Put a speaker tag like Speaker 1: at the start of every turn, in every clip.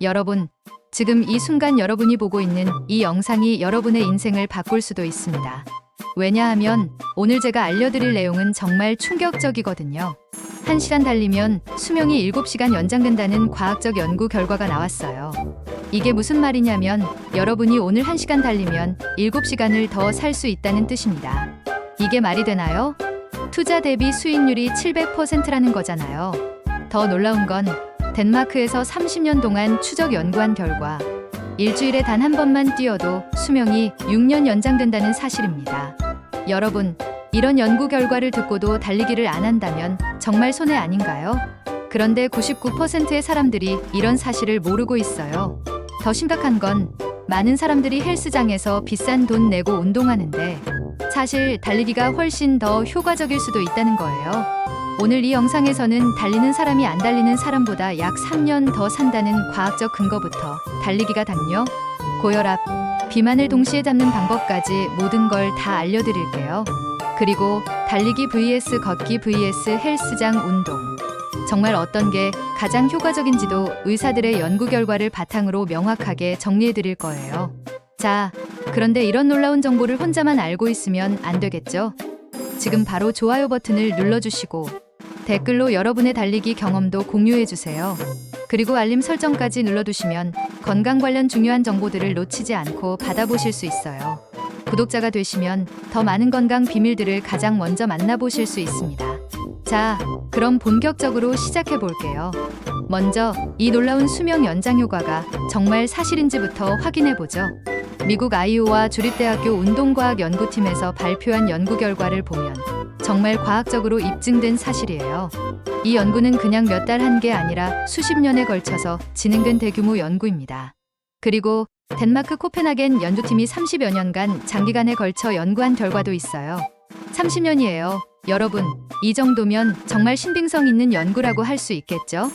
Speaker 1: 여러분, 지금 이 순간 여러분이 보고 있는 이 영상이 여러분의 인생을 바꿀 수도 있습니다. 왜냐하면 오늘 제가 알려드릴 내용은 정말 충격적이거든요. 1시간 달리면 수명이 7시간 연장된다는 과학적 연구 결과가 나왔어요. 이게 무슨 말이냐면 여러분이 오늘 1시간 달리면 7시간을 더 살 수 있다는 뜻입니다. 이게 말이 되나요? 투자 대비 수익률이 700%라는 거잖아요. 더 놀라운 건 덴마크에서 30년 동안 추적 연구한 결과 일주일에 단 한 번만 뛰어도 수명이 6년 연장된다는 사실입니다. 여러분, 이런 연구 결과를 듣고도 달리기를 안 한다면 정말 손해 아닌가요? 그런데 99%의 사람들이 이런 사실을 모르고 있어요. 더 심각한 건 많은 사람들이 헬스장에서 비싼 돈 내고 운동하는데 사실 달리기가 훨씬 더 효과적일 수도 있다는 거예요. 오늘 이 영상에서는 달리는 사람이 안 달리는 사람보다 약 3년 더 산다는 과학적 근거부터 달리기가 당뇨, 고혈압, 비만을 동시에 잡는 방법까지 모든 걸 다 알려드릴게요. 그리고 달리기 vs 걷기 vs 헬스장 운동. 정말 어떤 게 가장 효과적인지도 의사들의 연구 결과를 바탕으로 명확하게 정리해드릴 거예요. 자, 그런데 이런 놀라운 정보를 혼자만 알고 있으면 안 되겠죠? 지금 바로 좋아요 버튼을 눌러주시고 댓글로 여러분의 달리기 경험도 공유해주세요. 그리고 알림 설정까지 눌러두시면 건강 관련 중요한 정보들을 놓치지 않고 받아보실 수 있어요. 구독자가 되시면 더 많은 건강 비밀들을 가장 먼저 만나보실 수 있습니다. 자, 그럼 본격적으로 시작해 볼게요. 먼저 이 놀라운 수명 연장 효과가 정말 사실인지부터 확인해 보죠. 미국 아이오와 주립대학교 운동과학 연구팀에서 발표한 연구 결과를 보면 정말 과학적으로 입증된 사실이에요. 이 연구는 그냥 몇 달 한 게 아니라 수십 년에 걸쳐서 진행된 대규모 연구입니다. 그리고 덴마크 코펜하겐 연구팀이 30여 년간 장기간에 걸쳐 연구한 결과도 있어요. 30년이에요. 여러분, 이 정도면 정말 신빙성 있는 연구라고 할 수 있겠죠?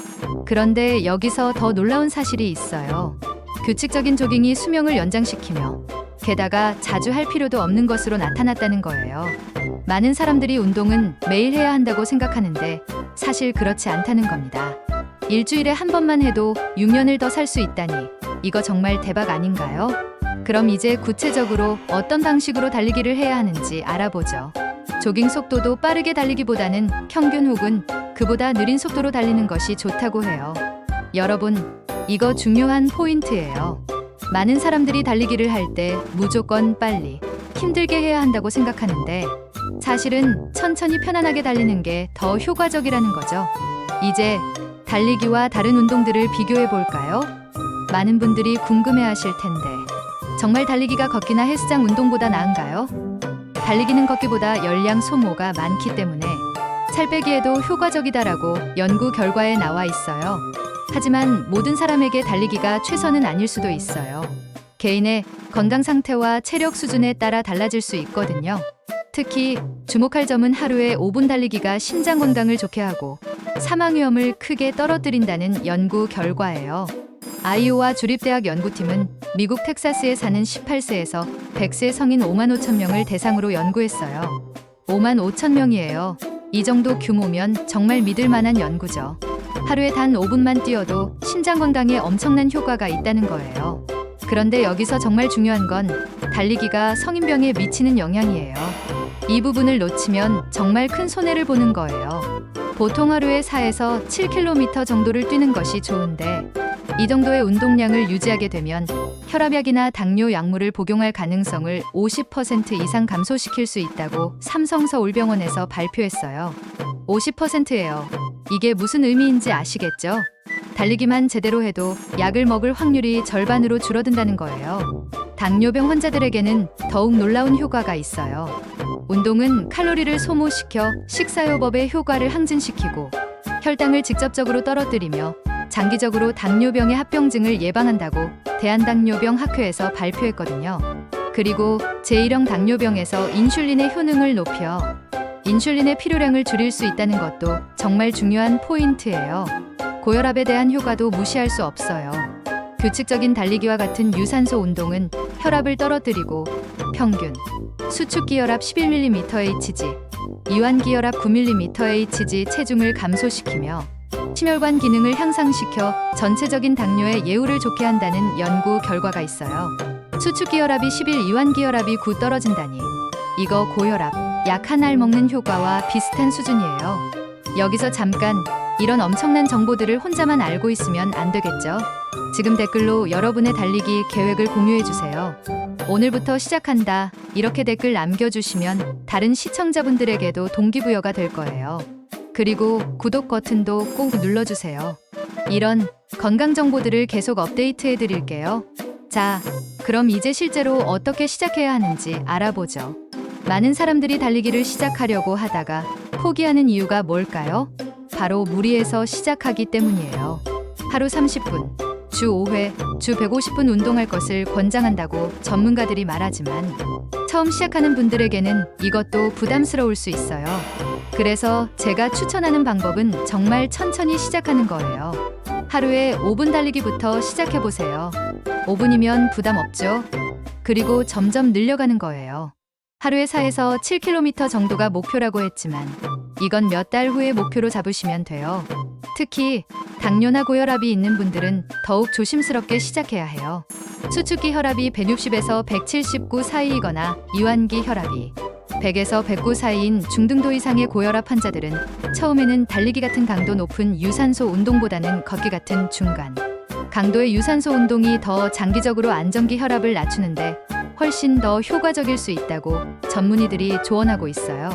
Speaker 1: 그런데 여기서 더 놀라운 사실이 있어요. 규칙적인 조깅이 수명을 연장시키며 게다가 자주 할 필요도 없는 것으로 나타났다는 거예요. 많은 사람들이 운동은 매일 해야 한다고 생각하는데 사실 그렇지 않다는 겁니다. 일주일에 한 번만 해도 6년을 더 살 수 있다니 이거 정말 대박 아닌가요? 그럼 이제 구체적으로 어떤 방식으로 달리기를 해야 하는지 알아보죠. 조깅 속도도 빠르게 달리기보다는 평균 혹은 그보다 느린 속도로 달리는 것이 좋다고 해요. 여러분, 이거 중요한 포인트예요. 많은 사람들이 달리기를 할 때 무조건 빨리, 힘들게 해야 한다고 생각하는데 사실은 천천히 편안하게 달리는 게 더 효과적이라는 거죠. 이제 달리기와 다른 운동들을 비교해 볼까요? 많은 분들이 궁금해 하실 텐데 정말 달리기가 걷기나 헬스장 운동보다 나은가요? 달리기는 걷기보다 열량 소모가 많기 때문에 살 빼기에도 효과적이다라고 연구 결과에 나와 있어요. 하지만 모든 사람에게 달리기가 최선은 아닐 수도 있어요. 개인의 건강 상태와 체력 수준에 따라 달라질 수 있거든요. 특히 주목할 점은 하루에 5분 달리기가 심장 건강을 좋게 하고 사망 위험을 크게 떨어뜨린다는 연구 결과예요. 아이오와 주립대학 연구팀은 미국 텍사스에 사는 18세에서 100세 성인 5만 5천 명을 대상으로 연구했어요. 5만 5천 명이에요. 이 정도 규모면 정말 믿을 만한 연구죠. 하루에 단 5분만 뛰어도 심장 건강에 엄청난 효과가 있다는 거예요. 그런데 여기서 정말 중요한 건 달리기가 성인병에 미치는 영향이에요. 이 부분을 놓치면 정말 큰 손해를 보는 거예요. 보통 하루에 4에서 7km 정도를 뛰는 것이 좋은데 이 정도의 운동량을 유지하게 되면 혈압약이나 당뇨 약물을 복용할 가능성을 50% 이상 감소시킬 수 있다고 삼성서울병원에서 발표했어요. 50%예요. 이게 무슨 의미인지 아시겠죠? 달리기만 제대로 해도 약을 먹을 확률이 절반으로 줄어든다는 거예요. 당뇨병 환자들에게는 더욱 놀라운 효과가 있어요. 운동은 칼로리를 소모시켜 식사요법의 효과를 항진시키고 혈당을 직접적으로 떨어뜨리며 장기적으로 당뇨병의 합병증을 예방한다고 대한당뇨병학회에서 발표했거든요. 그리고 제1형 당뇨병에서 인슐린의 효능을 높여 인슐린의 필요량을 줄일 수 있다는 것도 정말 중요한 포인트예요. 고혈압에 대한 효과도 무시할 수 없어요. 규칙적인 달리기와 같은 유산소 운동은 혈압을 떨어뜨리고 평균 수축기혈압 11mmHg, 이완기혈압 9mmHg 체중을 감소시키며 심혈관 기능을 향상시켜 전체적인 당뇨의 예후를 좋게 한다는 연구 결과가 있어요. 수축기 혈압이 11, 이완기 혈압이 9 떨어진다니. 이거 고혈압, 약 한 알 먹는 효과와 비슷한 수준이에요. 여기서 잠깐, 이런 엄청난 정보들을 혼자만 알고 있으면 안 되겠죠? 지금 댓글로 여러분의 달리기 계획을 공유해주세요. 오늘부터 시작한다. 이렇게 댓글 남겨주시면 다른 시청자분들에게도 동기부여가 될 거예요. 그리고 구독 버튼도 꼭 눌러주세요. 이런 건강 정보들을 계속 업데이트해 드릴게요. 자, 그럼 이제 실제로 어떻게 시작해야 하는지 알아보죠. 많은 사람들이 달리기를 시작하려고 하다가 포기하는 이유가 뭘까요? 바로 무리해서 시작하기 때문이에요. 하루 30분, 주 5회, 주 150분 운동할 것을 권장한다고 전문가들이 말하지만 처음 시작하는 분들에게는 이것도 부담스러울 수 있어요. 그래서 제가 추천하는 방법은 정말 천천히 시작하는 거예요. 하루에 5분 달리기부터 시작해보세요. 5분이면 부담 없죠? 그리고 점점 늘려가는 거예요. 하루에 4에서 7km 정도가 목표라고 했지만 이건 몇 달 후에 목표로 잡으시면 돼요. 특히 당뇨나 고혈압이 있는 분들은 더욱 조심스럽게 시작해야 해요. 수축기 혈압이 160에서 179 사이이거나 이완기 혈압이 100에서 109 사이인 중등도 이상의 고혈압 환자들은 처음에는 달리기 같은 강도 높은 유산소 운동보다는 걷기 같은 중간 강도의 유산소 운동이 더 장기적으로 안정기 혈압을 낮추는데 훨씬 더 효과적일 수 있다고 전문의들이 조언하고 있어요.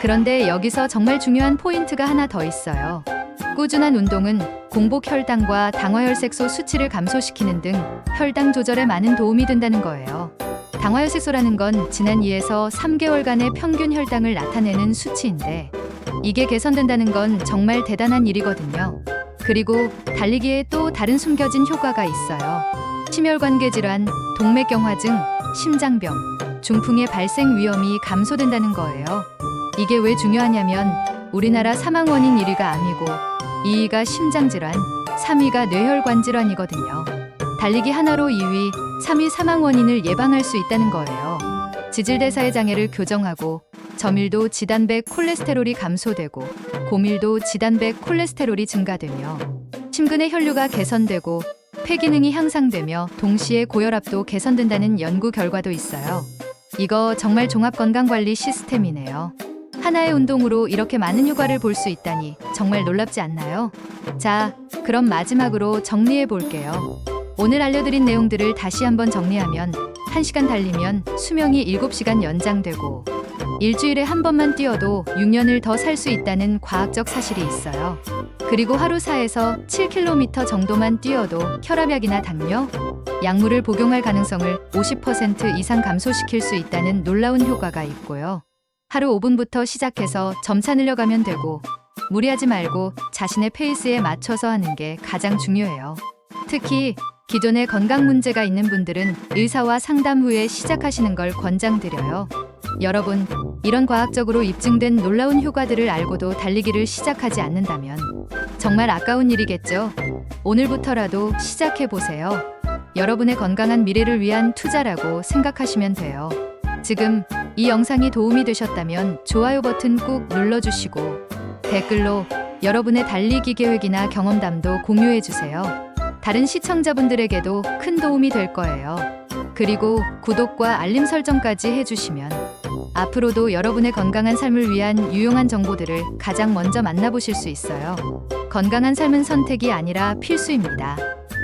Speaker 1: 그런데 여기서 정말 중요한 포인트가 하나 더 있어요. 꾸준한 운동은 공복 혈당과 당화혈색소 수치를 감소시키는 등 혈당 조절에 많은 도움이 된다는 거예요. 당화혈색소라는 건 지난 2에서 3개월간의 평균 혈당을 나타내는 수치인데 이게 개선된다는 건 정말 대단한 일이거든요. 그리고 달리기에 또 다른 숨겨진 효과가 있어요. 심혈관계 질환, 동맥경화증, 심장병, 중풍의 발생 위험이 감소된다는 거예요. 이게 왜 중요하냐면 우리나라 사망 원인 1위가 암이고 2위가 심장질환, 3위가 뇌혈관 질환이거든요. 달리기 하나로 2위, 3위 사망 원인을 예방할 수 있다는 거예요. 지질대사의 장애를 교정하고 저밀도 지단백 콜레스테롤이 감소되고 고밀도 지단백 콜레스테롤이 증가되며 심근의 혈류가 개선되고 폐 기능이 향상되며 동시에 고혈압도 개선된다는 연구 결과도 있어요. 이거 정말 종합건강관리 시스템이네요. 하나의 운동으로 이렇게 많은 효과를 볼 수 있다니 정말 놀랍지 않나요? 자, 그럼 마지막으로 정리해 볼게요. 오늘 알려드린 내용들을 다시 한번 정리하면 1시간 달리면 수명이 7시간 연장되고 일주일에 한 번만 뛰어도 6년을 더 살 수 있다는 과학적 사실이 있어요. 그리고 하루 4에서 7km 정도만 뛰어도 혈압약이나 당뇨, 약물을 복용할 가능성을 50% 이상 감소시킬 수 있다는 놀라운 효과가 있고요. 하루 5분부터 시작해서 점차 늘려가면 되고 무리하지 말고 자신의 페이스에 맞춰서 하는 게 가장 중요해요. 특히 기존에 건강 문제가 있는 분들은 의사와 상담 후에 시작하시는 걸 권장드려요. 여러분, 이런 과학적으로 입증된 놀라운 효과들을 알고도 달리기를 시작하지 않는다면 정말 아까운 일이겠죠? 오늘부터라도 시작해보세요. 여러분의 건강한 미래를 위한 투자라고 생각하시면 돼요. 지금 이 영상이 도움이 되셨다면 좋아요 버튼 꾹 눌러주시고 댓글로 여러분의 달리기 계획이나 경험담도 공유해주세요. 다른 시청자분들에게도 큰 도움이 될 거예요. 그리고 구독과 알림 설정까지 해주시면 앞으로도 여러분의 건강한 삶을 위한 유용한 정보들을 가장 먼저 만나보실 수 있어요. 건강한 삶은 선택이 아니라 필수입니다.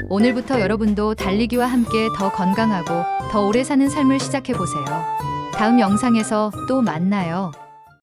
Speaker 1: 오늘부터 여러분도 달리기와 함께 더 건강하고 더 오래 사는 삶을 시작해보세요. 다음 영상에서 또 만나요.